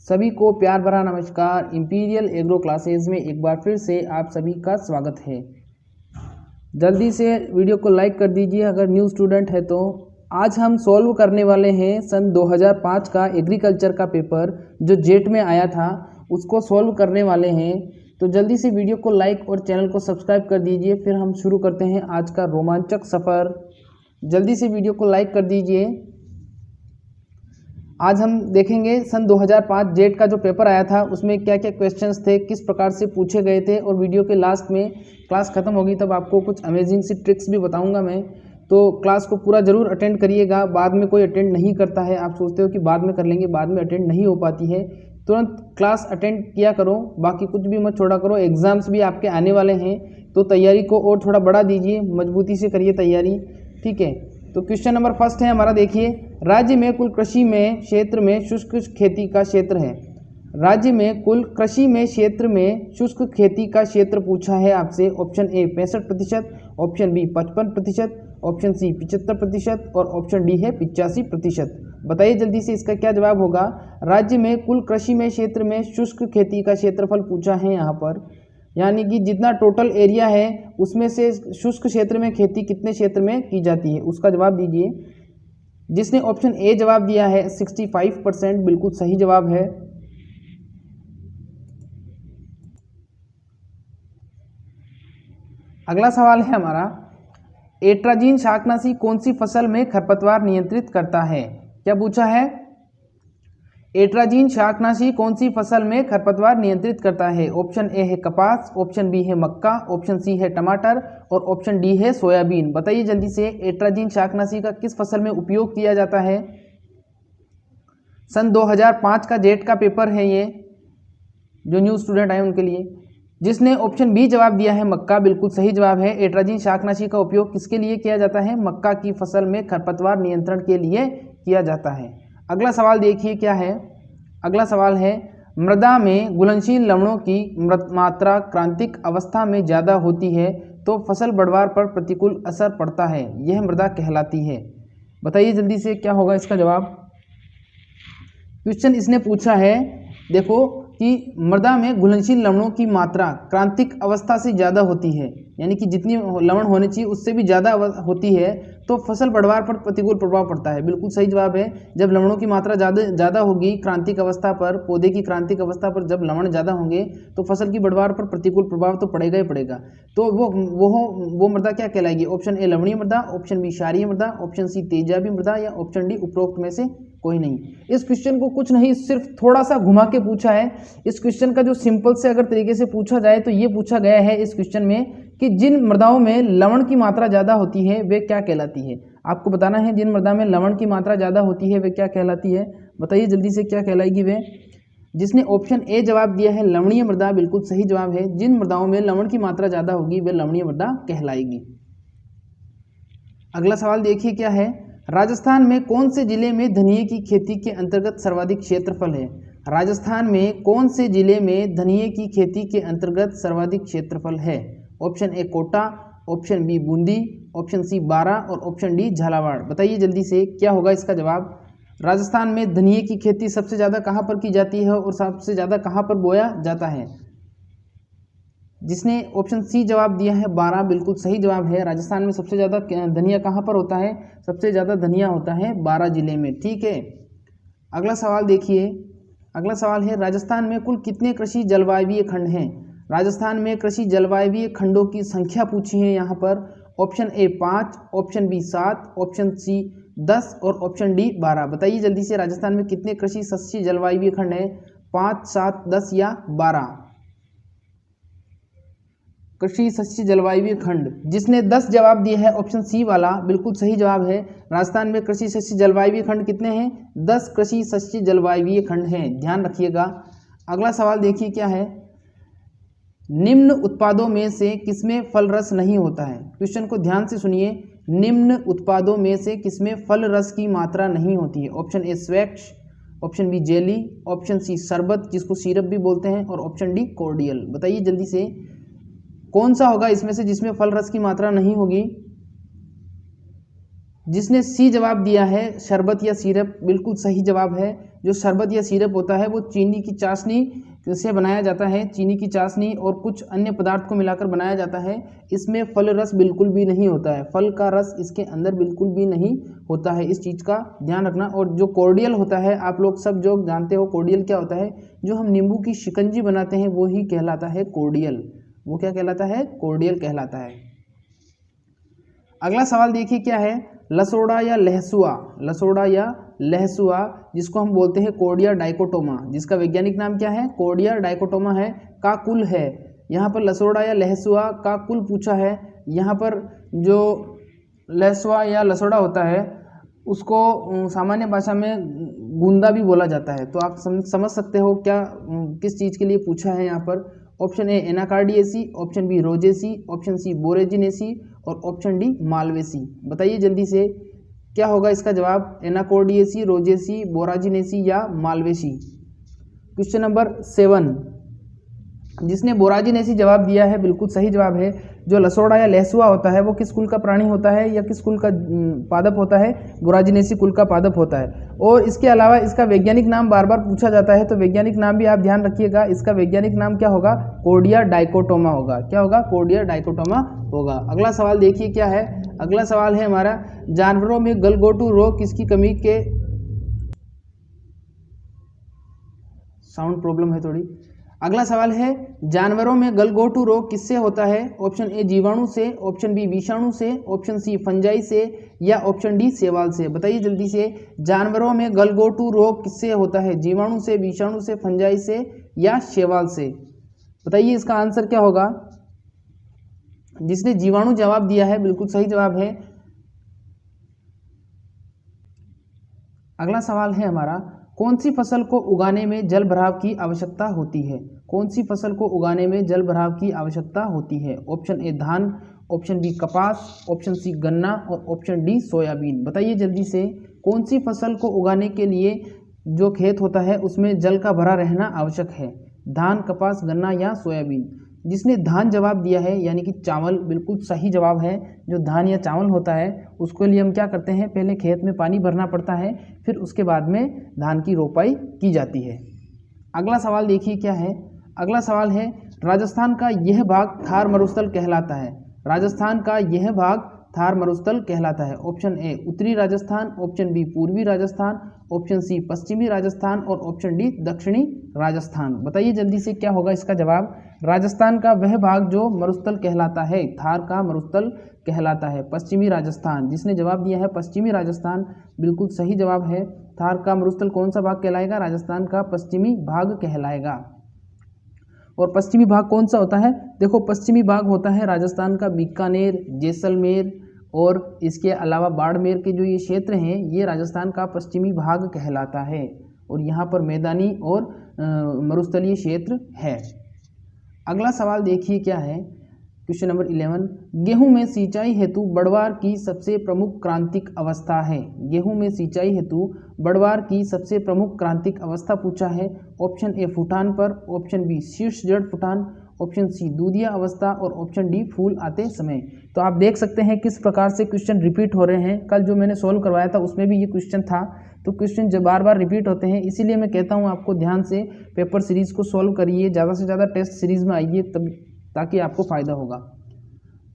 सभी को प्यार भरा नमस्कार। इंपीरियल एग्रो क्लासेज में एक बार फिर से आप सभी का स्वागत है। जल्दी से वीडियो को लाइक कर दीजिए अगर न्यू स्टूडेंट है तो। आज हम सॉल्व करने वाले हैं सन 2005 का एग्रीकल्चर का पेपर जो जेट में आया था, उसको सॉल्व करने वाले हैं। तो जल्दी से वीडियो को लाइक और चैनल को सब्सक्राइब कर दीजिए। फिर हम शुरू करते हैं आज का रोमांचक सफ़र। जल्दी से वीडियो को लाइक कर दीजिए। आज हम देखेंगे सन 2005 जेट का जो पेपर आया था उसमें क्या क्या क्वेश्चंस थे, किस प्रकार से पूछे गए थे, और वीडियो के लास्ट में क्लास ख़त्म होगी तब आपको कुछ अमेजिंग सी ट्रिक्स भी बताऊंगा मैं। तो क्लास को पूरा ज़रूर अटेंड करिएगा। बाद में कोई अटेंड नहीं करता है, आप सोचते हो कि बाद में कर लेंगे, बाद में अटेंड नहीं हो पाती है। तुरंत क्लास अटेंड किया करो, बाकी कुछ भी मत छोड़ा करो। एग्ज़ाम्स भी आपके आने वाले हैं तो तैयारी को और थोड़ा बढ़ा दीजिए, मजबूती से करिए तैयारी, ठीक है। तो क्वेश्चन नंबर फर्स्ट है हमारा, देखिए। राज्य में कुल कृषि में क्षेत्र में शुष्क खेती का क्षेत्र है। राज्य में कुल कृषि में क्षेत्र में शुष्क खेती का क्षेत्र पूछा है आपसे। Option A 65%, option B 55%, option C 75% और ऑप्शन डी है 85%। बताइए जल्दी से इसका क्या जवाब होगा। राज्य में कुल कृषि में क्षेत्र में शुष्क खेती का क्षेत्रफल पूछा है यहाँ पर, यानी कि जितना टोटल एरिया है उसमें से शुष्क क्षेत्र में खेती कितने क्षेत्र में की जाती है, उसका जवाब दीजिए। जिसने ऑप्शन ए जवाब दिया है 65%, बिल्कुल सही जवाब है। अगला सवाल है हमारा, एट्राजीन शाकनाशी कौन सी फसल में खरपतवार नियंत्रित करता है। क्या पूछा है, एट्राजीन शाकनाशी कौन सी फसल में खरपतवार नियंत्रित करता है। ऑप्शन ए है कपास, ऑप्शन बी है मक्का, ऑप्शन सी है टमाटर और ऑप्शन डी है सोयाबीन। बताइए जल्दी से एट्राजीन शाकनाशी का किस फसल में उपयोग किया जाता है। सन 2005 का जेट का पेपर है ये, जो न्यू स्टूडेंट आए उनके लिए। जिसने ऑप्शन बी जवाब दिया है मक्का, बिल्कुल सही जवाब है। एट्राजीन शाकनाशी का उपयोग किसके लिए किया जाता है, मक्का की फसल में खरपतवार नियंत्रण के लिए किया जाता है। अगला सवाल देखिए क्या है। अगला सवाल है, मृदा में घुलनशील लवणों की मात्रा क्रांतिक अवस्था में ज़्यादा होती है तो फसल बढ़वार पर प्रतिकूल असर पड़ता है, यह मृदा कहलाती है। बताइए जल्दी से क्या होगा इसका जवाब। क्वेश्चन इसने पूछा है, देखो कि मृदा में घुलनशील लवणों की मात्रा क्रांतिक अवस्था से ज़्यादा होती है, यानी कि जितनी लवण होनी चाहिए उससे भी ज़्यादा होती है तो फसल बढ़वार पर प्रतिकूल प्रभाव पड़ता है। बिल्कुल सही जवाब है। जब लवणों की मात्रा ज़्यादा होगी क्रांतिक अवस्था पर, पौधे की क्रांतिक अवस्था पर जब लवण ज़्यादा होंगे तो फसल की बढ़वार पर प्रतिकूल प्रभाव तो पड़ेगा ही पड़ेगा। तो वो मृदा क्या कहलाएगी। ऑप्शन ए लवणीय मृदा, ऑप्शन बी क्षारीय मृदा, ऑप्शन सी तेजाबी मृदा या ऑप्शन डी उपरोक्त में से कोई नहीं। इस क्वेश्चन को कुछ नहीं, सिर्फ थोड़ा सा घुमा के पूछा है। इस क्वेश्चन का जो सिंपल से अगर तरीके से पूछा जाए तो ये पूछा गया है इस क्वेश्चन में कि जिन मृदाओं में लवण की मात्रा ज़्यादा होती है वे क्या कहलाती है। आपको बताना है जिन मृदा में लवण की मात्रा ज़्यादा होती है वे क्या कहलाती है। बताइए जल्दी से क्या कहलाएगी वे। जिसने ऑप्शन ए जवाब दिया है लवणीय मृदा, बिल्कुल सही जवाब है। जिन मृदाओं में लवण की मात्रा ज़्यादा होगी वे लवणीय मृदा कहलाएगी। अगला सवाल देखिए क्या है, राजस्थान में कौन से जिले में धनिये की खेती के अंतर्गत सर्वाधिक क्षेत्रफल है। राजस्थान में कौन से जिले में धनिये की खेती के अंतर्गत सर्वाधिक क्षेत्रफल है। Option A Kota, option B Bundi, option C Baran और ऑप्शन डी झालावाड़। बताइए जल्दी से क्या होगा इसका जवाब। राजस्थान में धनिये की खेती सबसे ज़्यादा कहाँ पर की जाती है और सबसे ज़्यादा कहाँ पर बोया जाता है। जिसने ऑप्शन सी जवाब दिया है बारा, बिल्कुल सही जवाब है। राजस्थान में सबसे ज़्यादा धनिया कहाँ पर होता है, सबसे ज़्यादा धनिया होता है बारा जिले में, ठीक है। अगला सवाल देखिए। अगला सवाल है, राजस्थान में कुल कितने कृषि जलवायवीय खंड हैं। राजस्थान में कृषि जलवायवीय खंडों की संख्या पूछी है यहाँ पर। Option A 5, option B 7, option C 10 और ऑप्शन डी 12। बताइए जल्दी से राजस्थान में कितने कृषि शस्य जलवायवीय खंड हैं, 5, 7, 10 या 12। कृषि शस्य जलवायवीय खंड, जिसने 10 जवाब दिए है ऑप्शन सी वाला, बिल्कुल सही जवाब है। राजस्थान में कृषि शस्य जलवायवीय खंड कितने हैं, 10 कृषि शस्य जलवायवीय खंड हैं, ध्यान रखिएगा। अगला सवाल देखिए क्या है, निम्न उत्पादों में से किसमें फल रस नहीं होता है। क्वेश्चन को ध्यान से सुनिए। निम्न उत्पादों में से किसमें फल रस की मात्रा नहीं होती है। Option A squash, option B jelly, option C शरबत जिसको सिरप भी बोलते हैं और ऑप्शन डी कोर्डियल। बताइए जल्दी से कौन सा होगा इसमें से जिसमें फल रस की मात्रा नहीं होगी। जिसने सी जवाब दिया है शरबत या सिरप, बिल्कुल सही जवाब है। जो शरबत या सिरप होता है वो चीनी की चाशनी से बनाया जाता है, चीनी की चाशनी और कुछ अन्य पदार्थ को मिलाकर बनाया जाता है। इसमें फल रस बिल्कुल भी नहीं होता है, फल का रस इसके अंदर बिल्कुल भी नहीं होता है, इस चीज़ का ध्यान रखना। और जो कोर्डियल होता है, आप लोग सब जो जानते हो कोर्डियल क्या होता है, जो हम नींबू की शिकंजी बनाते हैं वो ही कहलाता है कोर्डियल। वो क्या कहलाता है? कोर्डियल कहलाता है। अगला सवाल देखिए क्या है, लसोड़ा या लहसुआ, लसोड़ा या लहसुआ जिसको हम बोलते हैं कोर्डिया डाइकोटोमा, जिसका वैज्ञानिक नाम क्या है? कोर्डिया डाइकोटोमा है, का कुल है। यहाँ पर लसोड़ा या लहसुआ का कुल पूछा है। यहाँ पर जो लहसुआ या लसोड़ा होता है उसको सामान्य भाषा में गूंदा भी बोला जाता है। तो आप समझ सकते हो क्या किस चीज़ के लिए पूछा है यहाँ पर। Option A Anacardiaceae, option B Rosaceae, option C Boraginaceae और ऑप्शन डी मालवेसी। बताइए जल्दी से क्या होगा इसका जवाब, एनाकोर्डियेसी, रोजेसी, बोराजिनेसी या मालवेसी। क्वेश्चन नंबर 7, जिसने बोराजिनेसी जवाब दिया है बिल्कुल सही जवाब है। जो लसोड़ा या लहसुआ होता है वो किस कुल का प्राणी होता है या किस कुल का पादप होता है? बोराजिनेसी कुल का पादप होता है। और इसके अलावा इसका वैज्ञानिक नाम बार बार पूछा जाता है, तो वैज्ञानिक नाम भी आप ध्यान रखिएगा। इसका वैज्ञानिक नाम क्या होगा? कोर्डिया डाइकोटोमा होगा। क्या होगा? कोर्डिया डाइकोटोमा होगा। अगला सवाल देखिए क्या है, अगला सवाल है हमारा, जानवरों में गलघोटू रोग किसकी कमी के, साउंड प्रॉब्लम है थोड़ी। अगला सवाल है, जानवरों में गलघोटू रोग किससे होता है? ऑप्शन ए जीवाणु से, ऑप्शन बी विषाणु से, ऑप्शन सी फंजाई से या ऑप्शन डी शैवाल से। बताइए जल्दी से, जानवरों में गलघोटू रोग किससे होता है? जीवाणु से, विषाणु से, फंजाई से या शैवाल से। बताइए इसका आंसर क्या होगा। जिसने जीवाणु जवाब दिया है बिल्कुल सही जवाब है। अगला सवाल है हमारा, कौन सी फसल को उगाने में जल भराव की आवश्यकता होती है? कौन सी फसल को उगाने में जल भराव की आवश्यकता होती है? ऑप्शन ए धान, ऑप्शन बी कपास, ऑप्शन सी गन्ना और ऑप्शन डी सोयाबीन। बताइए जल्दी से, कौन सी फसल को उगाने के लिए जो खेत होता है उसमें जल का भरा रहना आवश्यक है? धान, कपास, गन्ना या सोयाबीन। जिसने धान जवाब दिया है यानी कि चावल, बिल्कुल सही जवाब है। जो धान या चावल होता है उसके लिए हम क्या करते हैं, पहले खेत में पानी भरना पड़ता है, फिर उसके बाद में धान की रोपाई की जाती है। अगला सवाल देखिए क्या है, अगला सवाल है, राजस्थान का यह भाग थार मरुस्थल कहलाता है। राजस्थान का यह भाग थार मरुस्थल कहलाता है। ऑप्शन ए उत्तरी राजस्थान, ऑप्शन बी पूर्वी राजस्थान, ऑप्शन सी पश्चिमी राजस्थान और ऑप्शन डी दक्षिणी राजस्थान। बताइए जल्दी से क्या होगा इसका जवाब। राजस्थान का वह भाग जो मरुस्थल कहलाता है, थार का मरुस्थल कहलाता है, पश्चिमी राजस्थान। जिसने जवाब दिया है पश्चिमी राजस्थान, बिल्कुल सही जवाब है। थार का मरुस्थल कौन सा भाग कहलाएगा? राजस्थान का पश्चिमी भाग कहलाएगा। और पश्चिमी भाग कौन सा होता है? देखो पश्चिमी भाग होता है राजस्थान का बीकानेर, जैसलमेर और इसके अलावा बाड़मेर के जो ये क्षेत्र हैं ये राजस्थान का पश्चिमी भाग कहलाता है। और यहाँ पर मैदानी और मरुस्थलीय क्षेत्र है। अगला सवाल देखिए क्या है, क्वेश्चन नंबर 11, गेहूं में सिंचाई हेतु बढ़वार की सबसे प्रमुख क्रांतिक अवस्था है। गेहूं में सिंचाई हेतु बढ़वार की सबसे प्रमुख क्रांतिक अवस्था पूछा है। ऑप्शन ए फुटान पर, ऑप्शन बी शीर्ष जड़ फुटान, ऑप्शन सी दूधिया अवस्था और ऑप्शन डी फूल आते समय। तो आप देख सकते हैं किस प्रकार से क्वेश्चन रिपीट हो रहे हैं। कल जो मैंने सॉल्व करवाया था उसमें भी ये क्वेश्चन था, तो क्वेश्चन जब बार बार रिपीट होते हैं, इसीलिए मैं कहता हूँ आपको ध्यान से पेपर सीरीज़ को सॉल्व करिए, ज़्यादा से ज़्यादा टेस्ट सीरीज़ में आइए, तब ताकि आपको फ़ायदा होगा।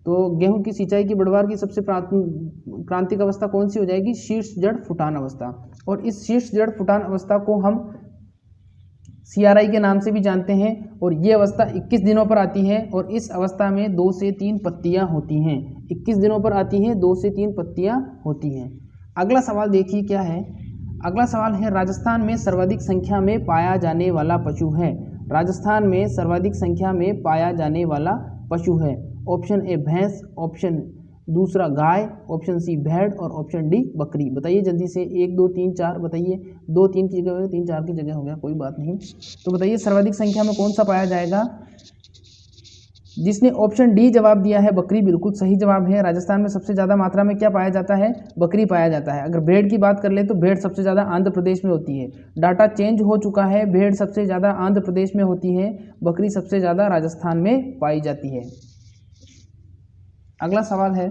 तो गेहूं की सिंचाई की बढ़वार की सबसे क्रांतिक अवस्था कौन सी हो जाएगी? शीर्ष जड़ फुटान अवस्था। और इस शीर्ष जड़ फुटान अवस्था को हम CRI के नाम से भी जानते हैं। और ये अवस्था 21 दिनों पर आती है और इस अवस्था में 2 से 3 पत्तियां होती हैं। 21 दिनों पर आती हैं, 2 से 3 पत्तियां होती हैं। अगला सवाल देखिए क्या है, अगला सवाल है, राजस्थान में सर्वाधिक संख्या में पाया जाने वाला पशु है। राजस्थान में सर्वाधिक संख्या में पाया जाने वाला पशु है। ऑप्शन ए भैंस, ऑप्शन दूसरा गाय, ऑप्शन सी भेड़ और ऑप्शन डी बकरी। बताइए जल्दी से, 1 2 3 4 बताइए। 2 3 की जगह हो गया, 3 4 की जगह हो गया, कोई बात नहीं। तो बताइए सर्वाधिक संख्या में कौन सा पाया जाएगा? जिसने ऑप्शन डी जवाब दिया है बकरी, बिल्कुल सही जवाब है। राजस्थान में सबसे ज़्यादा मात्रा में क्या पाया जाता है? बकरी पाया जाता है। अगर भेड़ की बात कर ले तो भेड़ सबसे ज़्यादा आंध्र प्रदेश में होती है। डाटा चेंज हो चुका है, भेड़ सबसे ज़्यादा आंध्र प्रदेश में होती है, बकरी सबसे ज़्यादा राजस्थान में पाई जाती है। अगला सवाल है,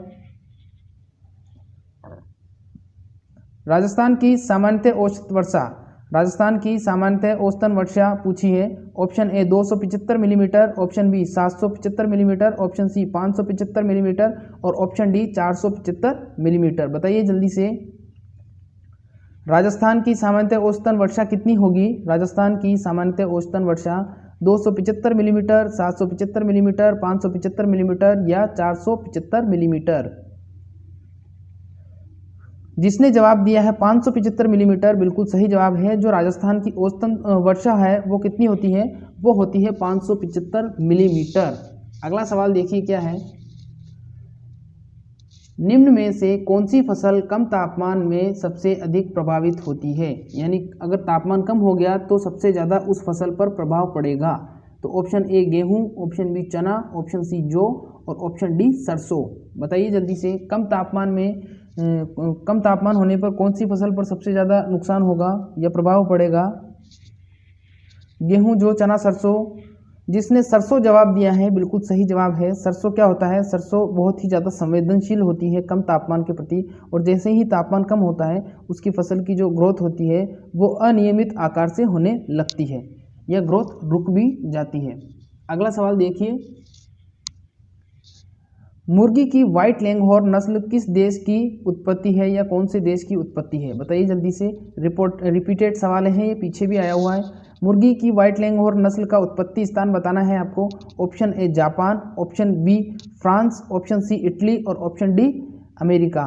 राजस्थान की सामान्यतः औसत वर्षा, राजस्थान की सामान्यतः औसतन वर्षा पूछी है। Option A 275 millimetre, option B 775 millimetre, option C 575 millimetre और ऑप्शन डी 475 मिलीमीटर। बताइए जल्दी से, राजस्थान की सामान्यतः औसतन वर्षा कितनी होगी? राजस्थान की सामान्यतः औसतन वर्षा 275 मिलीमीटर, 775 मिलीमीटर, 575 मिलीमीटर या 475 मिलीमीटर। जिसने जवाब दिया है 575 मिलीमीटर, बिल्कुल सही जवाब है। जो राजस्थान की औसतन वर्षा है वो कितनी होती है? वो होती है 575 मिलीमीटर। अगला सवाल देखिए क्या है। निम्न में से कौन सी फसल कम तापमान में सबसे अधिक प्रभावित होती है? यानी अगर तापमान कम हो गया तो सबसे ज़्यादा उस फसल पर प्रभाव पड़ेगा। तो ऑप्शन ए गेहूं, ऑप्शन बी चना, ऑप्शन सी जौ और ऑप्शन डी सरसों। बताइए जल्दी से, कम तापमान होने पर कौन सी फसल पर सबसे ज़्यादा नुकसान होगा या प्रभाव पड़ेगा? गेहूं, जौ, चना, सरसों। जिसने सरसों जवाब दिया है बिल्कुल सही जवाब है। सरसों क्या होता है? सरसों बहुत ही ज़्यादा संवेदनशील होती है कम तापमान के प्रति, और जैसे ही तापमान कम होता है उसकी फसल की जो ग्रोथ होती है वो अनियमित आकार से होने लगती है या ग्रोथ रुक भी जाती है। अगला सवाल देखिए, मुर्गी की व्हाइट लैंगहॉर्न नस्ल किस देश की उत्पत्ति है या कौन से देश की उत्पत्ति है? बताइए जल्दी से, रिपीटेड सवाल है, ये पीछे भी आया हुआ है। मुर्गी की व्हाइट लैंगहॉर्न नस्ल का उत्पत्ति स्थान बताना है आपको। Option A Japan, option B France, option C Italy और option D America.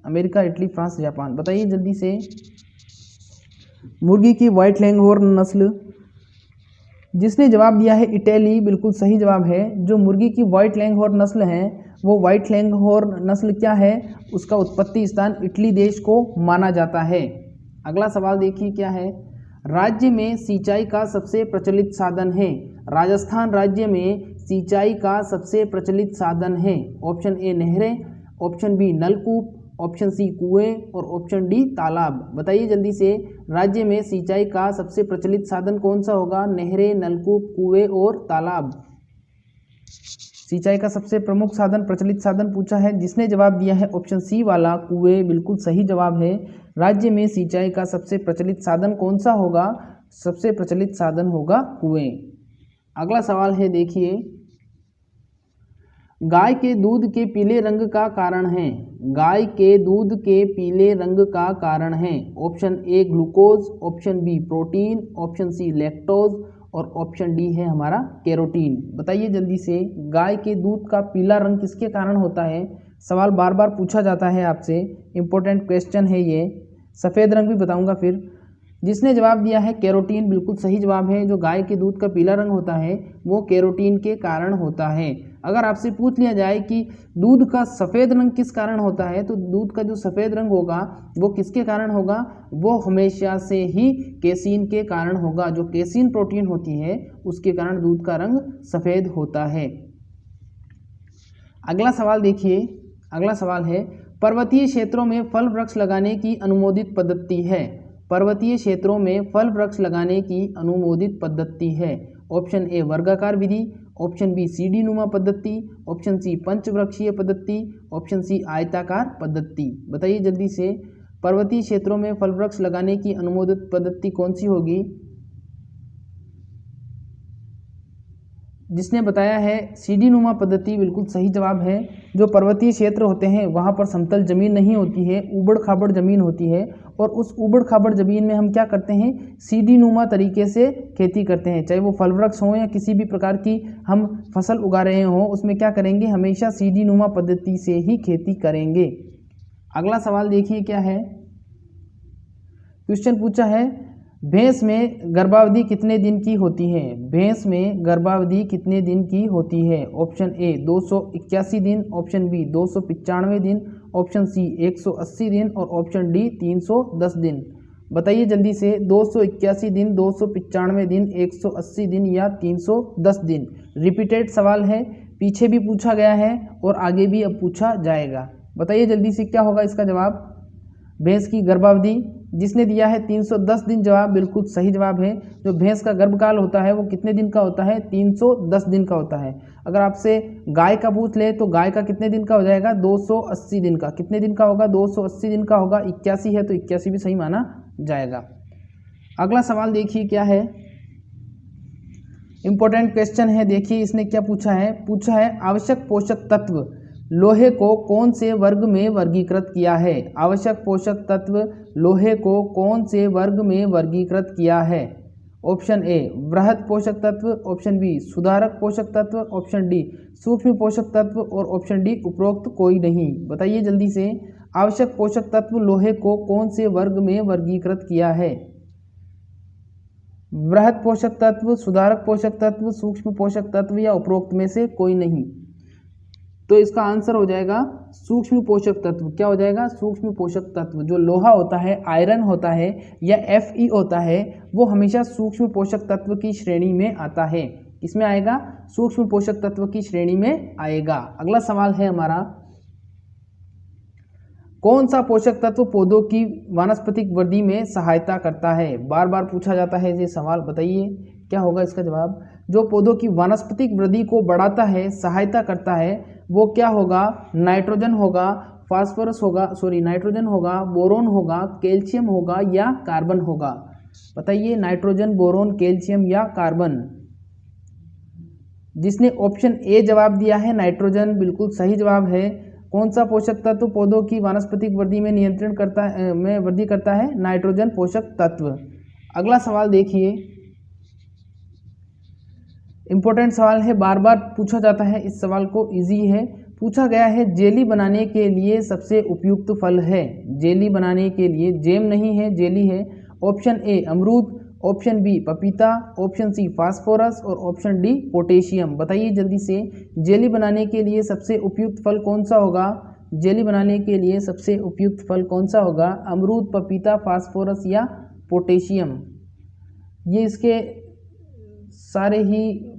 America, Italy, France, Japan. बताइए जल्दी से, मुर्गी की व्हाइट लैंगहॉर्न नस्ल, जिसने जवाब दिया है इटली, बिल्कुल सही जवाब है। जो मुर्गी की व्हाइट लैंगहॉर्न नस्ल है वो व्हाइट लैंगहॉर्न नस्ल क्या है? उसका उत्पत्ति स्थान इटली देश को माना जाता है। अगला सवाल देखिए क्या है। राज्य में सिंचाई का सबसे प्रचलित साधन है। राजस्थान राज्य में सिंचाई का सबसे प्रचलित साधन है। ऑप्शन ए नहरें, ऑप्शन बी नलकूप, ऑप्शन सी कुएं और ऑप्शन डी तालाब। बताइए जल्दी से, राज्य में सिंचाई का सबसे प्रचलित साधन कौन सा होगा? नहरें, नलकूप, कुएं और तालाब। सिंचाई का सबसे प्रमुख साधन, प्रचलित साधन पूछा है। जिसने जवाब दिया है ऑप्शन सी वाला कुएं, बिल्कुल सही जवाब है। राज्य में सिंचाई का सबसे प्रचलित साधन कौन सा होगा? सबसे प्रचलित साधन होगा कुएं। अगला सवाल है देखिए, गाय के दूध के पीले रंग का कारण है। गाय के दूध के पीले रंग का कारण है। Option A glucose, option B protein, option C lactose और ऑप्शन डी है हमारा कैरोटीन। बताइए जल्दी से, गाय के दूध का पीला रंग किसके कारण होता है? सवाल बार बार पूछा जाता है आपसे, इंपॉर्टेंट क्वेश्चन है ये। सफ़ेद रंग भी बताऊंगा फिर। जिसने जवाब दिया है कैरोटीन, बिल्कुल सही जवाब है। जो गाय के दूध का पीला रंग होता है वो कैरोटीन के कारण होता है। अगर आपसे पूछ लिया जाए कि दूध का सफ़ेद रंग किस कारण होता है, तो दूध का जो सफ़ेद रंग होगा वो किसके कारण होगा? वो हमेशा से ही केसीन के कारण होगा। जो केसीन प्रोटीन होती है उसके कारण दूध का रंग सफ़ेद होता है। अगला सवाल देखिए, अगला सवाल है, पर्वतीय क्षेत्रों में फल वृक्ष लगाने की अनुमोदित पद्धति है। पर्वतीय क्षेत्रों में फल वृक्ष लगाने की अनुमोदित पद्धति है। ऑप्शन ए वर्गाकार विधि, ऑप्शन बी सीढ़ी नुमा पद्धति, ऑप्शन सी पंचवृक्षीय पद्धति, ऑप्शन सी आयताकार पद्धति। बताइए जल्दी से, पर्वतीय क्षेत्रों में फल वृक्ष लगाने की अनुमोदित पद्धति कौन सी होगी? जिसने बताया है सीढ़ी नुमा पद्धति, बिल्कुल सही जवाब है। जो पर्वतीय क्षेत्र होते हैं वहाँ पर समतल जमीन नहीं होती है, ऊबड़ खाबड़ जमीन होती है, और उस ऊबड़ खाबड़ जमीन में हम क्या करते हैं? सीढ़ी नुमा तरीके से खेती करते हैं। चाहे वो फल वृक्ष हो या किसी भी प्रकार की हम फसल उगा रहे हों, उसमें क्या करेंगे? हमेशा सीढ़ी नुमा पद्धति से ही खेती करेंगे। अगला सवाल देखिए क्या है। क्वेश्चन पूछा है, भैंस में गर्भावधि कितने दिन की होती है? भैंस में गर्भावधि कितने दिन की होती है? ऑप्शन ए 281 दिन, ऑप्शन बी 295 दिन, ऑप्शन सी 180 दिन और ऑप्शन डी 310 दिन। बताइए जल्दी से, 281 दिन, 295 दिन, 180 दिन या 310 दिन। रिपीटेड सवाल है, पीछे भी पूछा गया है और आगे भी अब पूछा जाएगा। बताइए जल्दी से, क्या होगा इसका जवाब? भैंस की गर्भावधि, जिसने दिया है 310 दिन, जवाब बिल्कुल सही जवाब है। जो भैंस का गर्भकाल होता है वो कितने दिन का होता है? 310 दिन का होता है। अगर आपसे गाय का पूछ ले तो गाय का कितने दिन का हो जाएगा? 280 दिन का। कितने दिन का होगा? 280 दिन का होगा। 81 है तो 81 भी सही माना जाएगा। अगला सवाल देखिए क्या है, इंपॉर्टेंट क्वेश्चन है। देखिए इसने क्या पूछा है आवश्यक पोषक तत्व लोहे को कौन से वर्ग में वर्गीकृत किया है? आवश्यक पोषक तत्व लोहे को कौन से वर्ग में वर्गीकृत किया है? ऑप्शन ए वृहद पोषक तत्व, ऑप्शन बी सुधारक पोषक तत्व, ऑप्शन डी सूक्ष्म पोषक तत्व और ऑप्शन डी उपरोक्त कोई नहीं। बताइए जल्दी से, आवश्यक पोषक तत्व लोहे को कौन से वर्ग में वर्गीकृत किया है? वृहद पोषक तत्व, सुधारक पोषक तत्व, सूक्ष्म पोषक तत्व या उपरोक्त में से कोई नहीं। तो इसका आंसर हो जाएगा सूक्ष्म पोषक तत्व। क्या हो जाएगा? सूक्ष्म पोषक तत्व। जो लोहा होता है, आयरन होता है या Fe होता है, वो हमेशा सूक्ष्म पोषक तत्व की श्रेणी में आता है। इसमें आएगा सूक्ष्म पोषक तत्व की श्रेणी में आएगा। अगला सवाल है हमारा, कौन सा पोषक तत्व पौधों की वानस्पतिक वृद्धि में सहायता करता है? बार बार पूछा जाता है ये सवाल। बताइए क्या होगा इसका जवाब? जो पौधों की वानस्पतिक वृद्धि को बढ़ाता है, सहायता करता है, वो क्या होगा? नाइट्रोजन होगा, फास्फोरस होगा, नाइट्रोजन होगा, बोरोन होगा, कैल्शियम होगा या कार्बन होगा? बताइए, नाइट्रोजन, बोरोन, कैल्शियम या कार्बन? जिसने ऑप्शन ए जवाब दिया है नाइट्रोजन, बिल्कुल सही जवाब है। कौन सा पोषक तत्व पौधों की वानस्पतिक वृद्धि में नियंत्रण करता है, में वृद्धि करता है? नाइट्रोजन पोषक तत्व। अगला सवाल देखिए, इंपॉर्टेंट सवाल है, बार बार पूछा जाता है, इस सवाल को इजी है। पूछा गया है जेली बनाने के लिए सबसे उपयुक्त फल है। जेली बनाने के लिए, जेम नहीं है, जेली है। ऑप्शन ए अमरूद, ऑप्शन बी पपीता, ऑप्शन सी फास्फोरस और ऑप्शन डी पोटेशियम। बताइए जल्दी से, जेली बनाने के लिए सबसे उपयुक्त फल कौन सा होगा? जेली बनाने के लिए सबसे उपयुक्त फल कौन सा होगा? अमरूद, पपीता, फास्फोरस या पोटेशियम? ये इसके सारे ही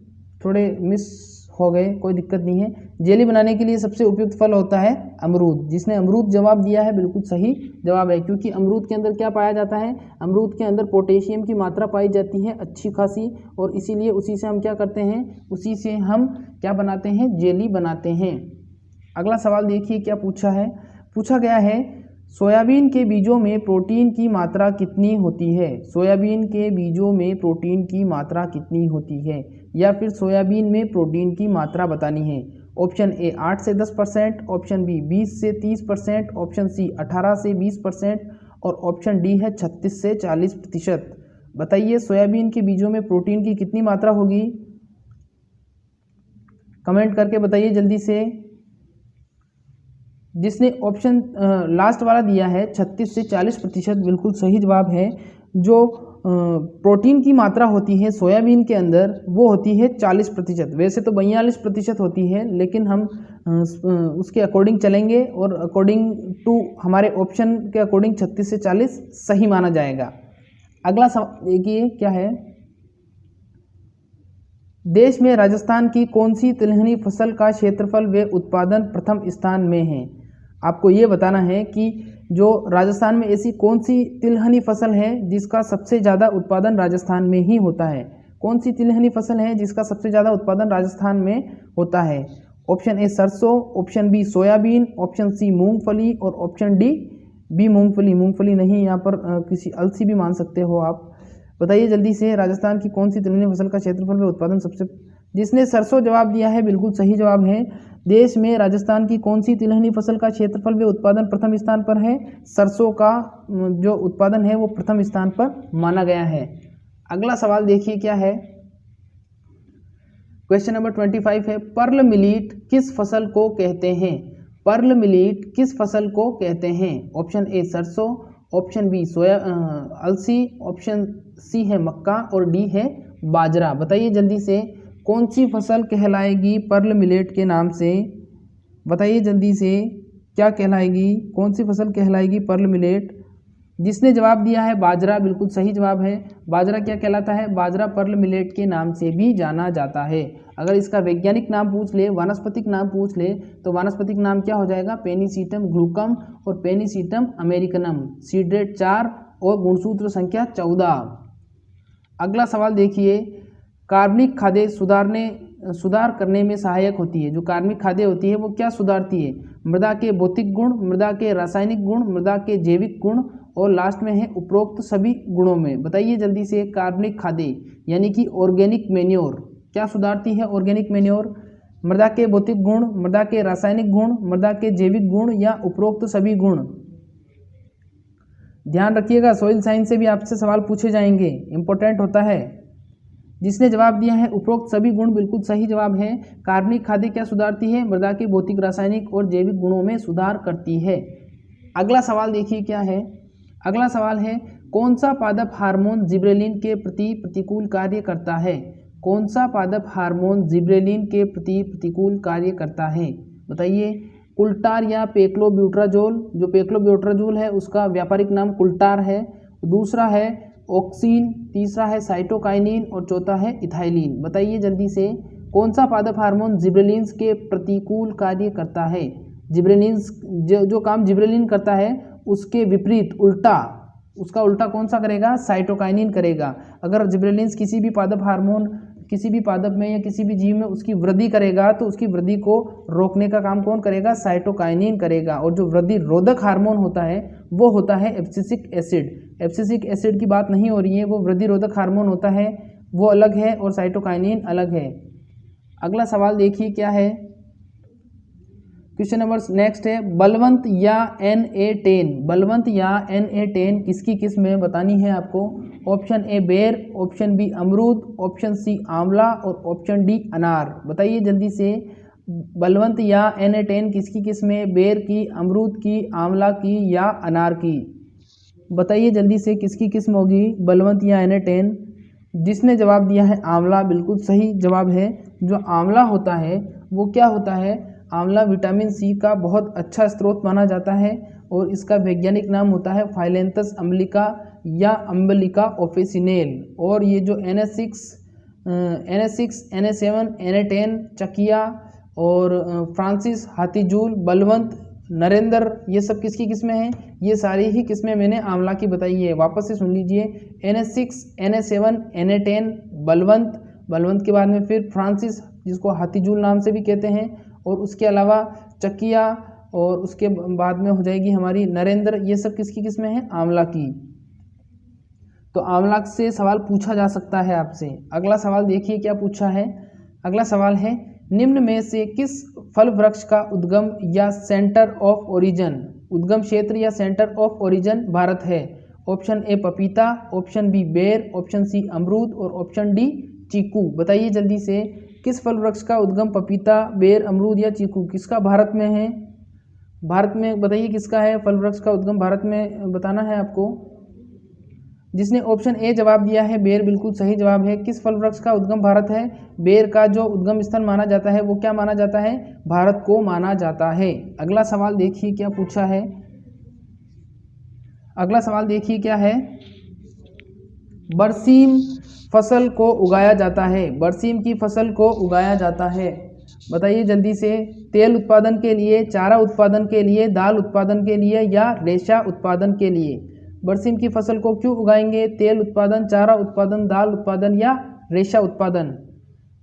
थोड़े मिस हो गए, कोई दिक्कत नहीं है। जेली बनाने के लिए सबसे उपयुक्त फल होता है अमरूद। जिसने अमरूद जवाब दिया है बिल्कुल सही जवाब है, क्योंकि अमरूद के अंदर क्या पाया जाता है? अमरूद के अंदर पोटेशियम की मात्रा पाई जाती है अच्छी खासी, और इसीलिए उसी से हम क्या करते हैं? उसी से हम क्या बनाते हैं? जेली बनाते हैं। अगला सवाल देखिए क्या पूछा है। पूछा गया है सोयाबीन के बीजों में प्रोटीन की मात्रा कितनी होती है? सोयाबीन के बीजों में प्रोटीन की मात्रा कितनी होती है, या फिर सोयाबीन में प्रोटीन की मात्रा बतानी है। ऑप्शन ए 8 से 10%, ऑप्शन बी 20 से 30%, ऑप्शन सी 18 से 20% और ऑप्शन डी है 36 से 40%। बताइए सोयाबीन के बीजों में प्रोटीन की कितनी मात्रा होगी? कमेंट करके बताइए जल्दी से। जिसने ऑप्शन लास्ट वाला दिया है 36 से 40%, बिल्कुल सही जवाब है। जो प्रोटीन की मात्रा होती है सोयाबीन के अंदर वो होती है 40%। वैसे तो 42% होती है, लेकिन हम उसके अकॉर्डिंग चलेंगे और अकॉर्डिंग टू हमारे ऑप्शन के अकॉर्डिंग 36 से 40 सही माना जाएगा। अगला सवाल देखिए क्या है। देश में राजस्थान की कौन सी तिलहनी फसल का क्षेत्रफल व उत्पादन प्रथम स्थान में है? आपको ये बताना है कि जो राजस्थान में ऐसी कौन सी तिलहनी फसल है जिसका सबसे ज़्यादा उत्पादन राजस्थान में ही होता है। कौन सी तिलहनी फसल है जिसका सबसे ज़्यादा उत्पादन राजस्थान में होता है? ऑप्शन ए सरसों, option B soybean, option C मूंगफली और ऑप्शन डी बी मूंगफली। मूंगफली नहीं, यहाँ पर किसी अलसी भी मान सकते हो आप। बताइए जल्दी से, राजस्थान की कौन सी तिलहनी फसल का क्षेत्रफल व उत्पादन सबसे। जिसने सरसों जवाब दिया है बिल्कुल सही जवाब है। देश में राजस्थान की कौन सी तिलहनी फसल का क्षेत्रफल व उत्पादन प्रथम स्थान पर है? सरसों का जो उत्पादन है वो प्रथम स्थान पर माना गया है। अगला सवाल देखिए क्या है। क्वेश्चन नंबर 25 है, पर्ल मिलीट किस फसल को कहते हैं? पर्ल मिलीट किस फसल को कहते हैं? ऑप्शन ए सरसों, ऑप्शन बी अलसी, ऑप्शन सी है मक्का और डी है बाजरा। बताइए जल्दी से, कौन सी फसल कहलाएगी पर्ल मिलेट के नाम से? बताइए जल्दी से, क्या कहलाएगी? कौन सी फसल कहलाएगी पर्ल मिलेट? जिसने जवाब दिया है बाजरा, बिल्कुल सही जवाब है। बाजरा क्या कहलाता है? बाजरा पर्ल मिलेट के नाम से भी जाना जाता है। अगर इसका वैज्ञानिक नाम पूछ ले, वानस्पतिक नाम पूछ ले, तो वानस्पतिक नाम क्या हो जाएगा? पेनिसीटम ग्लूकम और पेनिसीटम अमेरिकनम। सीड रेट 4 और गुणसूत्र संख्या 14। अगला सवाल देखिए, कार्बनिक खादें सुधार करने में सहायक होती है। जो कार्बनिक खादें होती है वो क्या सुधारती है? मृदा के भौतिक गुण, मृदा के रासायनिक गुण, मृदा के जैविक गुण और लास्ट में है उपरोक्त सभी गुणों में। बताइए जल्दी से, कार्बनिक खादें यानी कि ऑर्गेनिक मैन्योर क्या सुधारती है? ऑर्गेनिक मैन्योर मृदा के भौतिक गुण, मृदा के रासायनिक गुण, मृदा के जैविक गुण या उपरोक्त सभी गुण। ध्यान रखिएगा, सॉइल साइंस से भी आपसे सवाल पूछे जाएंगे, इंपॉर्टेंट होता है। जिसने जवाब दिया है उपरोक्त सभी गुण, बिल्कुल सही जवाब है। कार्बनिक खादें क्या सुधारती है? मृदा के भौतिक, रासायनिक और जैविक गुणों में सुधार करती है। अगला सवाल देखिए क्या है। अगला सवाल है, कौन सा पादप हार्मोन जिब्रेलिन के प्रति प्रतिकूल कार्य करता है? कौन सा पादप हार्मोन जिब्रेलिन के प्रति प्रतिकूल कार्य करता है? बताइए। कुल्टार या पेक्लोब्यूट्राजोल। जो पेक्लोब्यूट्राजोल है उसका व्यापारिक नाम कुल्टार है। दूसरा है ऑक्सीन, तीसरा है साइटोकाइनिन और चौथा है इथाइलिन। बताइए जल्दी से, कौन सा पादप हार्मोन जिब्रेलिन्स के प्रतिकूल कार्य करता है? जिब्रेलिन्स जो काम जिब्रेलिन करता है उसके विपरीत उल्टा, उसका उल्टा कौन सा करेगा? साइटोकाइनिन करेगा। अगर जिब्रेलिन्स किसी भी पादप हार्मोन किसी भी पादप में या किसी भी जीव में उसकी वृद्धि करेगा तो उसकी वृद्धि को रोकने का काम कौन करेगा? साइटोकाइनिन करेगा। और जो वृद्धि रोधक हार्मोन होता है वो होता है एब्सिसिक एसिड। एब्सिसिक एसिड की बात नहीं हो रही है, वो वृद्धि रोधक हार्मोन होता है, वो अलग है और साइटोकाइनिन अलग है। अगला सवाल देखिए क्या है। क्वेश्चन नंबर नेक्स्ट है, बलवंत या Na10। बलवंत या Na10 किसकी किस्म है बतानी है आपको। ऑप्शन ए बेर, ऑप्शन बी अमरूद, ऑप्शन सी आंवला और ऑप्शन डी अनार। बताइए जल्दी से, बलवंत या Na10 किसकी किस्म है? बेर की, अमरूद की, आंवला की या अनार की। बताइए जल्दी से किसकी किस्म होगी बलवंत या Na10। जिसने जवाब दिया है आंवला, बिल्कुल सही जवाब है। जो आंवला होता है वो क्या होता है? आंवला विटामिन सी का बहुत अच्छा स्रोत माना जाता है और इसका वैज्ञानिक नाम होता है फाइलेंथस अम्बलिका या अम्बलिका ऑफिसिनेल। और ये जो NH6, Na7, Na10, चकिया और फ्रांसिस, हाथीजूल, बलवंत, नरेंद्र, ये सब किसकी किस्में हैं? ये सारी ही किस्में मैंने आंवला की बताई है। वापस से सुन लीजिए, NH6, Na7, Na10, Balwant, Balwant के बाद में फिर फ्रांसिस जिसको हाथीजूल नाम से भी कहते हैं, और उसके अलावा चकिया, और उसके बाद में हो जाएगी हमारी नरेंद्र। ये सब किसकी किस्में हैं? आंवला की। तो आंवला से सवाल पूछा जा सकता है आपसे। अगला सवाल देखिए क्या पूछा है। अगला सवाल है, निम्न में से किस फल वृक्ष का उद्गम या सेंटर ऑफ ओरिजिन, उद्गम क्षेत्र या सेंटर ऑफ ओरिजिन भारत है? ऑप्शन ए पपीता, ऑप्शन बी बेर, ऑप्शन सी अमरूद और ऑप्शन डी चीकू। बताइए जल्दी से, किस फल वृक्ष का उद्गम पपीता, बेर, अमरूद या चीकू किसका भारत में है? भारत में बताइए किसका है फल वृक्ष का उद्गम भारत में, बताना है आपको। जिसने ऑप्शन ए जवाब दिया है बेर, बिल्कुल सही जवाब है। किस फल वृक्ष का उद्गम भारत है? बेर का जो उद्गम स्थल माना जाता है वो क्या माना जाता है? भारत को माना जाता है। अगला सवाल देखिए क्या पूछा है। अगला सवाल देखिए क्या है। बरसीम फसल को उगाया जाता है, बरसीम की फसल को उगाया जाता है। बताइए जल्दी से, तेल उत्पादन के लिए, चारा उत्पादन के लिए, दाल उत्पादन के लिए या रेशा उत्पादन के लिए? बरसीम की फसल को क्यों उगाएंगे? तेल उत्पादन, चारा उत्पादन, दाल उत्पादन या रेशा उत्पादन?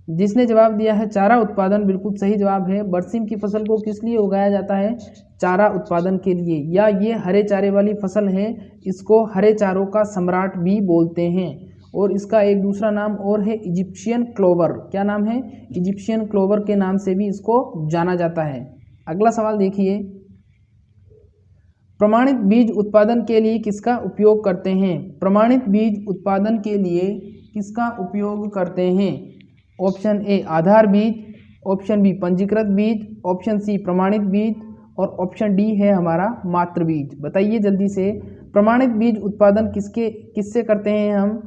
जिसने जवाब दिया है चारा उत्पादन, बिल्कुल सही जवाब है। बरसीम की फसल को किस लिए उगाया जाता है? चारा उत्पादन के लिए। या ये हरे चारे वाली फसल है, इसको हरे चारों का सम्राट भी बोलते हैं। और इसका एक दूसरा नाम और है इजिप्शियन क्लोवर। क्या नाम है? इजिप्शियन क्लोवर के नाम से भी इसको जाना जाता है। अगला सवाल देखिए, प्रमाणित बीज उत्पादन के लिए किसका उपयोग करते हैं? प्रमाणित बीज उत्पादन के लिए किसका उपयोग करते हैं? ऑप्शन ए आधार बीज, ऑप्शन बी पंजीकृत बीज, ऑप्शन सी प्रमाणित बीज और ऑप्शन डी है हमारा मात्र बीज। बताइए जल्दी से, प्रमाणित बीज उत्पादन किससे करते हैं हम?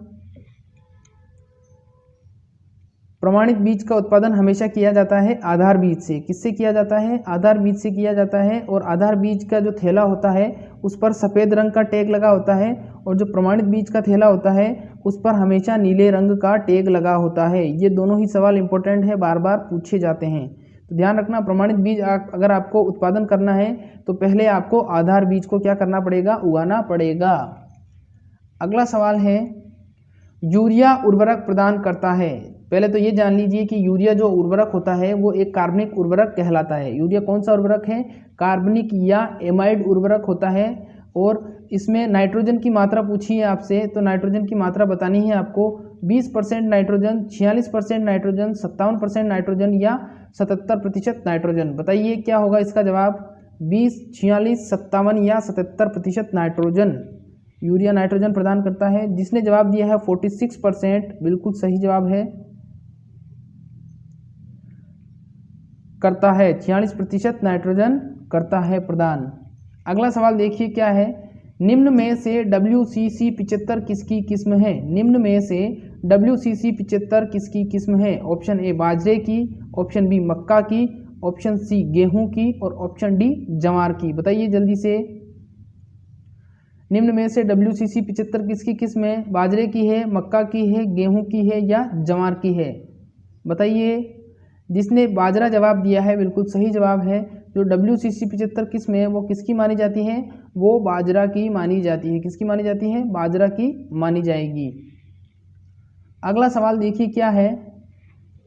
प्रमाणित बीज का उत्पादन हमेशा किया जाता है आधार बीज से। किससे किया जाता है? आधार बीज से किया जाता है। और आधार बीज का जो थैला होता है उस पर सफ़ेद रंग का टैग लगा होता है, और जो प्रमाणित बीज का थैला होता है उस पर हमेशा नीले रंग का टैग लगा होता है। ये दोनों ही सवाल इंपॉर्टेंट है, बार बार पूछे जाते हैं, तो ध्यान रखना। प्रमाणित बीज अगर आपको उत्पादन करना है तो पहले आपको आधार बीज को क्या करना पड़ेगा? उगाना पड़ेगा। अगला सवाल है, यूरिया उर्वरक प्रदान करता है। पहले तो ये जान लीजिए कि यूरिया जो उर्वरक होता है वो एक कार्बनिक उर्वरक कहलाता है। यूरिया कौन सा उर्वरक है? कार्बनिक या एमाइड उर्वरक होता है। और इसमें नाइट्रोजन की मात्रा पूछी है आपसे, तो नाइट्रोजन की मात्रा बतानी है आपको। 20% नाइट्रोजन, 46% नाइट्रोजन, 57% नाइट्रोजन या 77% नाइट्रोजन। बताइए क्या होगा इसका जवाब? 20, 46, 57 या 77% नाइट्रोजन यूरिया नाइट्रोजन प्रदान करता है। जिसने जवाब दिया है 46%, बिल्कुल सही जवाब है, करता है। 46% नाइट्रोजन करता है प्रदान। अगला सवाल देखिए क्या है, निम्न में से WCC 75 किसकी किस्म है? निम्न में से WCC 75 किसकी किस्म है? ऑप्शन ए बाजरे की, ऑप्शन बी मक्का की, ऑप्शन सी गेहूं की और ऑप्शन डी जवार की। बताइए जल्दी से, निम्न में से WCC 75 किसकी किस्म है? बाजरे की है, मक्का की है, गेहूं की है या जवार की है? बताइए। जिसने बाजरा जवाब दिया है बिल्कुल सही जवाब है। जो WCC 75 किस्म है वो किसकी मानी जाती है? वो बाजरा की मानी जाती है। किसकी मानी जाती है? बाजरा की मानी जाएगी। अगला सवाल देखिए क्या है,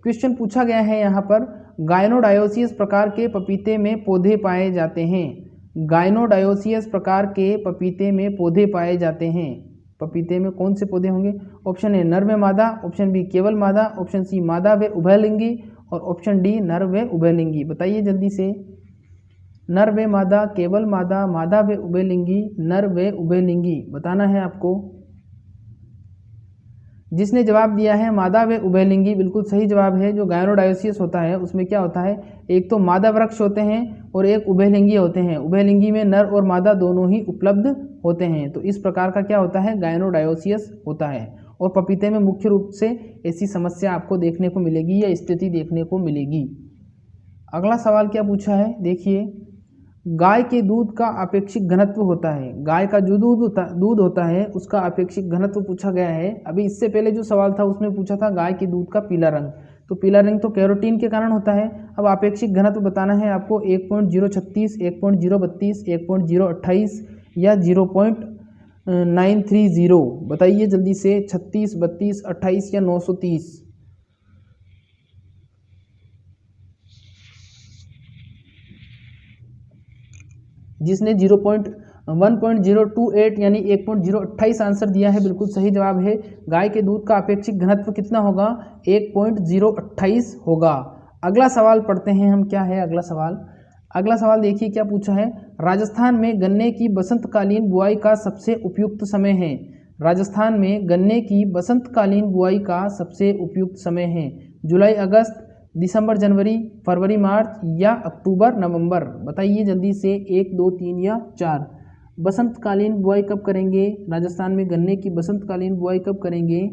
क्वेश्चन पूछा गया है यहाँ पर, गायनोडायोसियस प्रकार के पपीते में पौधे पाए जाते हैं। गायनोडायोसियस प्रकार के पपीते में पौधे पाए जाते हैं। पपीते में कौन से पौधे होंगे? ऑप्शन ए नर व मादा, ऑप्शन बी केवल मादा, ऑप्शन सी मादा व उभयलिंगी और ऑप्शन डी नर व उभयलिंगी। बताइए जल्दी से, नर व मादा, केवल मादा, मादा व उभयलिंगी, नर व उभयलिंगी बताना है आपको। जिसने जवाब दिया है मादा व उभयलिंगी, बिल्कुल सही जवाब है। जो गायनोडायोसियस होता है उसमें क्या होता है, एक तो मादा वृक्ष होते हैं और एक उभयलिंगी होते हैं। उभयलिंगी में नर और मादा दोनों ही उपलब्ध होते हैं, तो इस प्रकार का क्या होता है? गायनोडायोसियस होता है। और पपीते में मुख्य रूप से ऐसी समस्या आपको देखने को मिलेगी या स्थिति देखने को मिलेगी। अगला सवाल क्या पूछा है देखिए, गाय के दूध का अपेक्षित घनत्व होता है। गाय का जो दूध होता है उसका अपेक्षित घनत्व पूछा गया है। अभी इससे पहले जो सवाल था उसमें पूछा था गाय के दूध का पीला रंग, तो पीला रंग तो कैरोटीन के कारण होता है। अब अपेक्षित घनत्व बताना है आपको, 1.036, 1.032, 1.028 या 0.930। बताइए जल्दी से, 36, 32, 28 या 930। जिसने 1.028 यानी 1.028 आंसर दिया है, बिल्कुल सही जवाब है। गाय के दूध का अपेक्षित घनत्व कितना होगा? 1.028 होगा। अगला सवाल पढ़ते हैं हम, क्या है अगला सवाल? अगला सवाल देखिए क्या पूछा है, राजस्थान में गन्ने की बसंतकालीन बुआई का सबसे उपयुक्त समय है। राजस्थान में गन्ने की बसंतकालीन बुआई का सबसे उपयुक्त समय है। जुलाई अगस्त, दिसंबर जनवरी, फरवरी मार्च या अक्टूबर नवंबर। बताइए जल्दी से, 1, 2, 3 या 4। बसंतकालीन बुआई कब करेंगे? राजस्थान में गन्ने की बसंतकालीन बुआई कब करेंगे?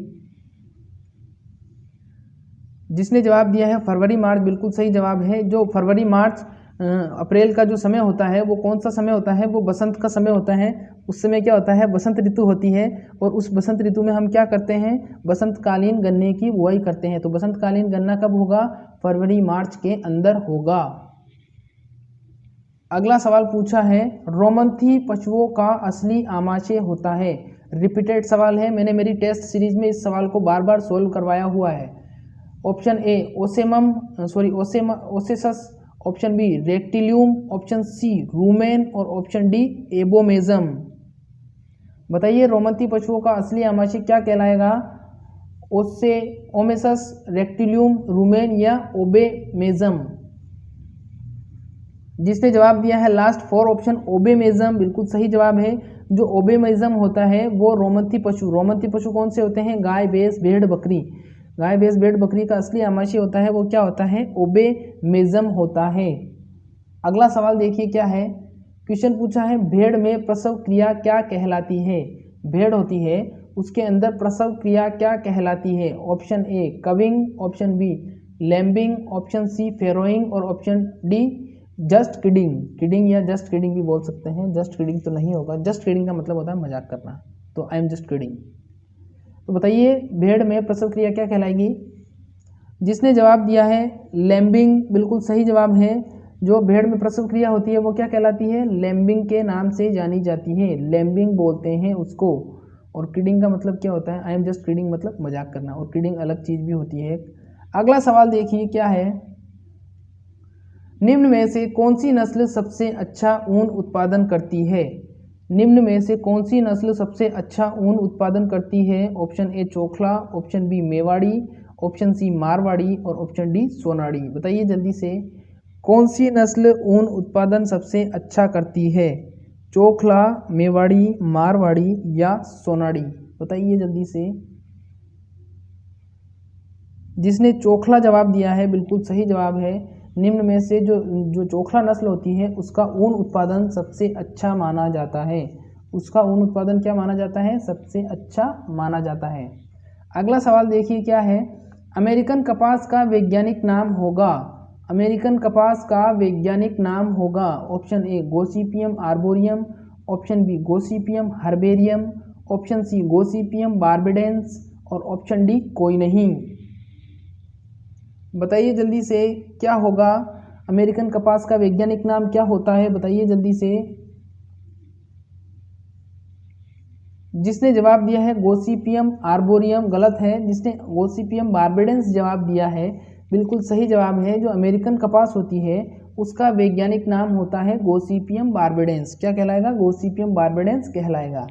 जिसने जवाब दिया है फरवरी मार्च, बिल्कुल सही जवाब है। जो फरवरी मार्च अप्रैल का जो समय होता है वो कौन सा समय होता है? वो बसंत का समय होता है। उस समय क्या होता है? बसंत ऋतु होती है, और उस बसंत ऋतु में हम क्या करते हैं? बसंतकालीन गन्ने की बुआई करते हैं। तो बसंतकालीन गन्ना कब होगा? फरवरी मार्च के अंदर होगा। अगला सवाल पूछा है, रोमंथी पशुओं का असली आमाशय होता है। रिपीटेड सवाल है, मैंने मेरी टेस्ट सीरीज में इस सवाल को बार बार सोल्व करवाया हुआ है। ऑप्शन ए ओसेसस, option B reticulum, option C rumen और ऑप्शन डी एबोमेजम। बताइए रोमंथी पशुओं का असली आमाशय क्या कहलाएगा? ओमेसस, रेक्टिलियम, रूमेन या ओबेमेजम। जिसने जवाब दिया है लास्ट 4 ऑप्शन ओबेमेजम, बिल्कुल सही जवाब है। जो ओबेमेजम होता है वो रोमंथी पशु कौन से होते हैं? गाय, भैंस, भेड़, बकरी। गाय, भैंस, भेड़, बकरी का असली आमाशय होता है वो क्या होता है? ओबेमेजम होता है। अगला सवाल देखिए क्या है, क्वेश्चन पूछा है, भेड़ में प्रसव क्रिया क्या कहलाती है? भेड़ होती है उसके अंदर प्रसव क्रिया क्या कहलाती है? Option A calving, option B lambing, option C farrowing और option D just kidding. Kidding या जस्ट किडिंग भी बोल सकते हैं, जस्ट किडिंग तो नहीं होगा, जस्ट किडिंग का मतलब होता है मजाक करना, तो आई एम जस्ट किडिंग। तो बताइए भेड़ में प्रसव क्रिया क्या कहलाएगी? जिसने जवाब दिया है लैम्बिंग, बिल्कुल सही जवाब है। जो भेड़ में प्रसव क्रिया होती है वो क्या कहलाती है? लैम्बिंग के नाम से जानी जाती है, लैम्बिंग बोलते हैं उसको। और किडिंग का मतलब क्या होता है? आई एम जस्ट किडिंग मतलब मजाक करना, और किडिंग अलग चीज़ भी होती है। अगला सवाल देखिए क्या है, निम्न में से कौन सी नस्ल सबसे अच्छा ऊन उत्पादन करती है? निम्न में से कौन सी नस्ल सबसे अच्छा ऊन उत्पादन करती है? Option A Chokla, option B Mewari, option C Marwari और ऑप्शन डी सोनाड़ी। बताइए जल्दी से, कौन सी नस्ल ऊन उत्पादन सबसे अच्छा करती है? चोखला, मेवाड़ी, मारवाड़ी या सोनाड़ी? बताइए जल्दी से। जिसने चोखला जवाब दिया है बिल्कुल सही जवाब है। निम्न में से जो चोखला नस्ल होती है उसका ऊन उत्पादन सबसे अच्छा माना जाता है। उसका ऊन उत्पादन क्या माना जाता है? सबसे अच्छा माना जाता है। अगला सवाल देखिए क्या है, अमेरिकन कपास का वैज्ञानिक नाम होगा? अमेरिकन कपास का वैज्ञानिक नाम होगा option A Gossypium arboreum, option B Gossypium herbaceum, option C Gossypium barbadense और ऑप्शन डी कोई नहीं। बताइए जल्दी से क्या होगा, अमेरिकन कपास का वैज्ञानिक नाम क्या होता है? बताइए जल्दी से। जिसने जवाब दिया है गोसिपियम आर्बोरियम गलत है, जिसने गोसिपियम बार्बेडेंस जवाब दिया है बिल्कुल सही जवाब है। जो अमेरिकन कपास होती है उसका वैज्ञानिक नाम होता है गोसिपियम बार्बेडेंस। क्या कहलाएगा? गोसिपियम बार्बेडेंस कहलाएगा।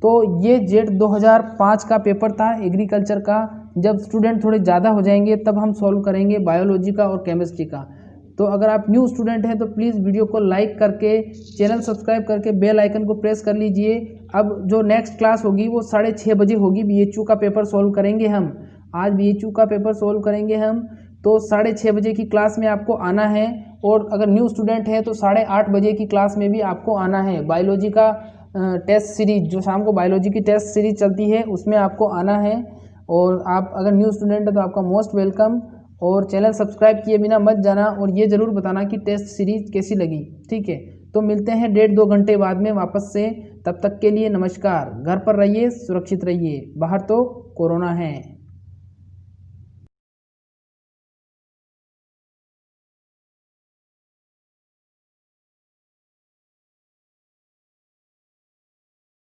तो ये जेट 2005 का पेपर था एग्रीकल्चर का। जब स्टूडेंट थोड़े ज़्यादा हो जाएंगे तब हम सॉल्व करेंगे बायोलॉजी का और केमिस्ट्री का। तो अगर आप न्यू स्टूडेंट हैं तो प्लीज़ वीडियो को लाइक करके चैनल सब्सक्राइब करके बेल आइकन को प्रेस कर लीजिए। अब जो नेक्स्ट क्लास होगी वो 6:30 बजे होगी, बीएचयू का पेपर सॉल्व करेंगे हम। आज बीएचयू का पेपर सॉल्व करेंगे हम, तो 6:30 बजे की क्लास में आपको आना है। और अगर न्यू स्टूडेंट है तो 8:30 बजे की क्लास में भी आपको आना है। बायोलॉजी का टेस्ट सीरीज, जो शाम को बायोलॉजी की टेस्ट सीरीज चलती है उसमें आपको आना है। और आप अगर न्यू स्टूडेंट है तो आपका मोस्ट वेलकम। और चैनल सब्सक्राइब किए बिना मत जाना, और ये ज़रूर बताना कि टेस्ट सीरीज कैसी लगी। ठीक है, तो मिलते हैं 1.5-2 घंटे बाद में वापस से। तब तक के लिए नमस्कार। घर पर रहिए, सुरक्षित रहिए, बाहर तो कोरोना है।